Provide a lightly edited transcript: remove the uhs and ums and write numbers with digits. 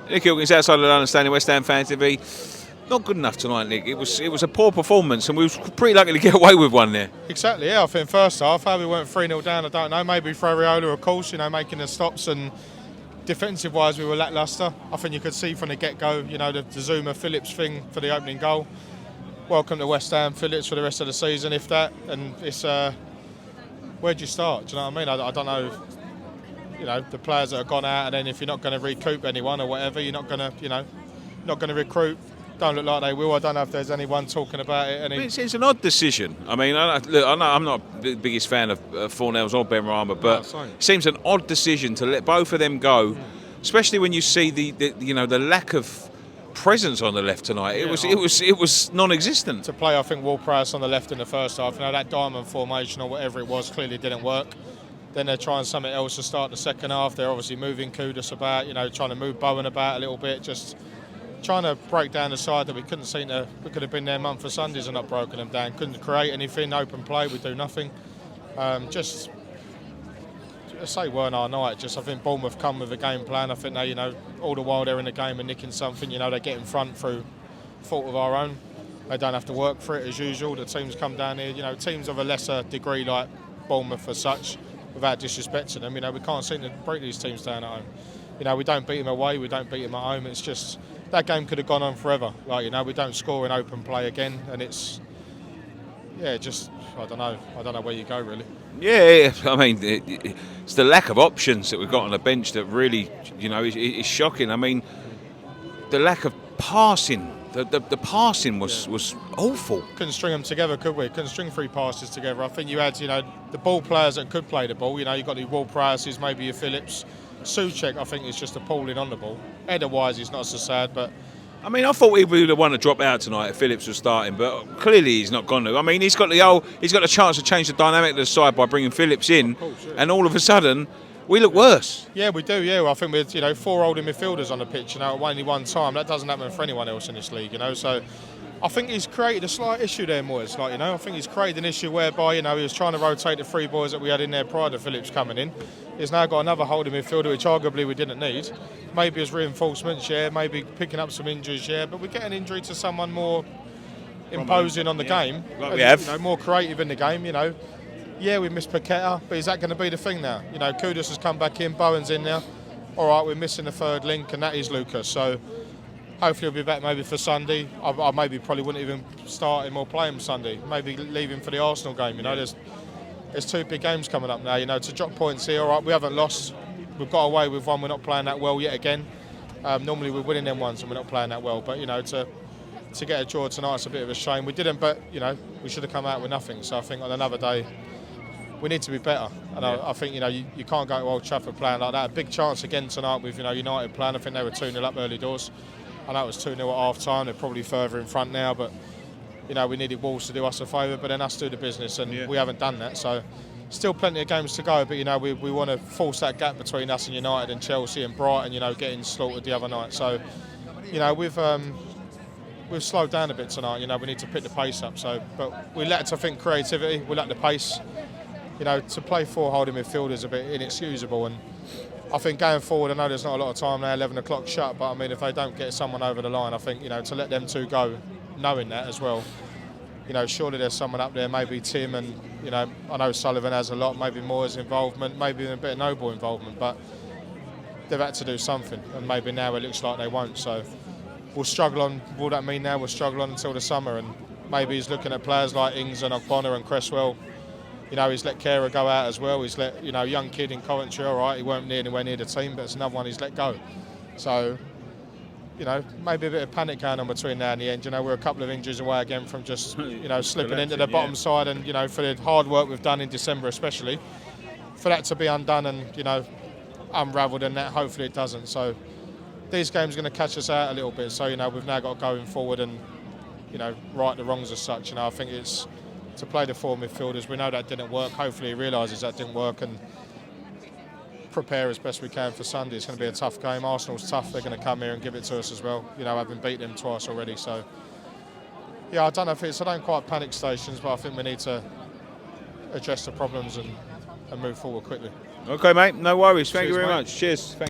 Nick Hawkins outside of London Standing, West Ham Fan TV. Not good enough tonight, Nick. It was a poor performance, and we was pretty lucky to get away with one there. Exactly, yeah. I think first half, how we went 3-0 down, I don't know. Maybe Ferriola, of course, making the stops, and defensive-wise, we were lacklustre. I think you could see from the get-go, the Zuma Phillips thing for the opening goal. Welcome to West Ham Phillips for the rest of the season, if that. And it's where'd you start? Do you know what I mean? I don't know. The players that have gone out, and then if you're not going to recoup anyone or whatever, you're not going to recruit. Don't look like they will. I don't know if there's anyone talking about it. It's an odd decision. I mean, I'm not the biggest fan of Fornells or Benrahma, but it seems an odd decision to let both of them go, especially when you see the lack of presence on the left tonight. It was non-existent. To play, I think, Ward-Prowse on the left in the first half. That diamond formation or whatever it was clearly didn't work. Then they're trying something else to start the second half. They're obviously moving Kudus about, trying to move Bowen about a little bit, just trying to break down the side that we couldn't seem to. We could have been there month for Sundays and not broken them down. Couldn't create anything, open play, we do nothing. Just say weren't our night. I think Bournemouth come with a game plan. I think they, all the while they're in the game and nicking something, they get in front through fault of our own. They don't have to work for it as usual. The teams come down here, teams of a lesser degree like Bournemouth as such, without disrespect to them, we can't seem to break these teams down at home. We don't beat them away, we don't beat them at home. It's just that game could have gone on forever. We don't score in open play again, and it's I don't know where you go really. Yeah, I mean, it's the lack of options that we've got on the bench that really, is shocking. I mean, the lack of passing. The passing was awful. Couldn't string them together, could we? Couldn't string 3 passes together. I think you had, the ball players that could play the ball. You've got the Ward-Prowses, maybe your Phillips. Souček, I think, is just appalling on the ball. Header-wise, he's not so sad, but... I mean, I thought he would have won a drop out tonight if Phillips was starting, but clearly he's not going to. I mean, he's got the chance to change the dynamic of the side by bringing Phillips in, and all of a sudden, we look worse. Yeah, we do, yeah. Well, I think with 4 holding midfielders on the pitch, at only one time. That doesn't happen for anyone else in this league, So I think he's created a slight issue there, Moyes. I think he's created an issue whereby, he was trying to rotate the 3 boys that we had in there prior to Phillips coming in. He's now got another holding midfielder, which arguably we didn't need. Maybe as reinforcements, yeah. Maybe picking up some injuries, yeah. But we get an injury to someone more imposing on the game. Like we have. More creative in the game, Yeah, we missed Paqueta, but is that going to be the thing now? Kudus has come back in, Bowen's in now. All right, we're missing the 3rd link, and that is Lucas. So hopefully he'll be back maybe for Sunday. I probably wouldn't even start him or play him Sunday. Maybe leave him for the Arsenal game. There's 2 big games coming up now. To drop points here. All right, we haven't lost. We've got away with one. We're not playing that well yet again. Normally we're winning them ones and we're not playing that well. But to get a draw tonight, it's a bit of a shame. We didn't, but we should have come out with nothing. So I think on another day, we need to be better. And I think you can't go to Old Trafford playing like that. A big chance again tonight with United playing. I think they were 2-0 up early doors. I know it was 2-0 at half time. They're probably further in front now, but we needed Wolves to do us a favour, but then us do the business, and we haven't done that. So still plenty of games to go, but we want to force that gap between us and United and Chelsea and Brighton. Getting slaughtered the other night. So we've slowed down a bit tonight. We need to pick the pace up. So, but we lacked, I think, creativity. We lacked the pace. To play 4 holding midfielders is a bit inexcusable, and I think going forward, I know there's not a lot of time now, 11 o'clock shut, but I mean, if they don't get someone over the line, I think, to let them 2 go, knowing that as well, surely there's someone up there, maybe Tim, and, I know Sullivan has a lot, maybe Moyes' involvement, maybe a bit of Noble involvement, but they've had to do something, and maybe now it looks like they won't, so we'll struggle on. Will that mean now we'll struggle on until the summer? And maybe he's looking at players like Ings and Ogbonna and Cresswell. He's let Kehrer go out as well. He's let, young kid in Coventry, all right, he weren't anywhere near the team, but it's another one he's let go. So, maybe a bit of panic going on between now and the end. We're a couple of injuries away again from just, slipping into the bottom side, and, for the hard work we've done in December especially, for that to be undone and, unravelled, and that hopefully it doesn't. So these games are going to catch us out a little bit. So, we've now got to go forward and, right the wrongs as such. I think it's to play the 4 midfielders. We know that didn't work. Hopefully he realises that didn't work and prepare as best we can for Sunday. It's going to be a tough game. Arsenal's tough. They're going to come here and give it to us as well. Having beat them twice already. So, yeah, I don't know if I don't quite panic stations, but I think we need to address the problems and move forward quickly. Okay, mate. No worries. Thank Cheers, you very mate. much. Cheers.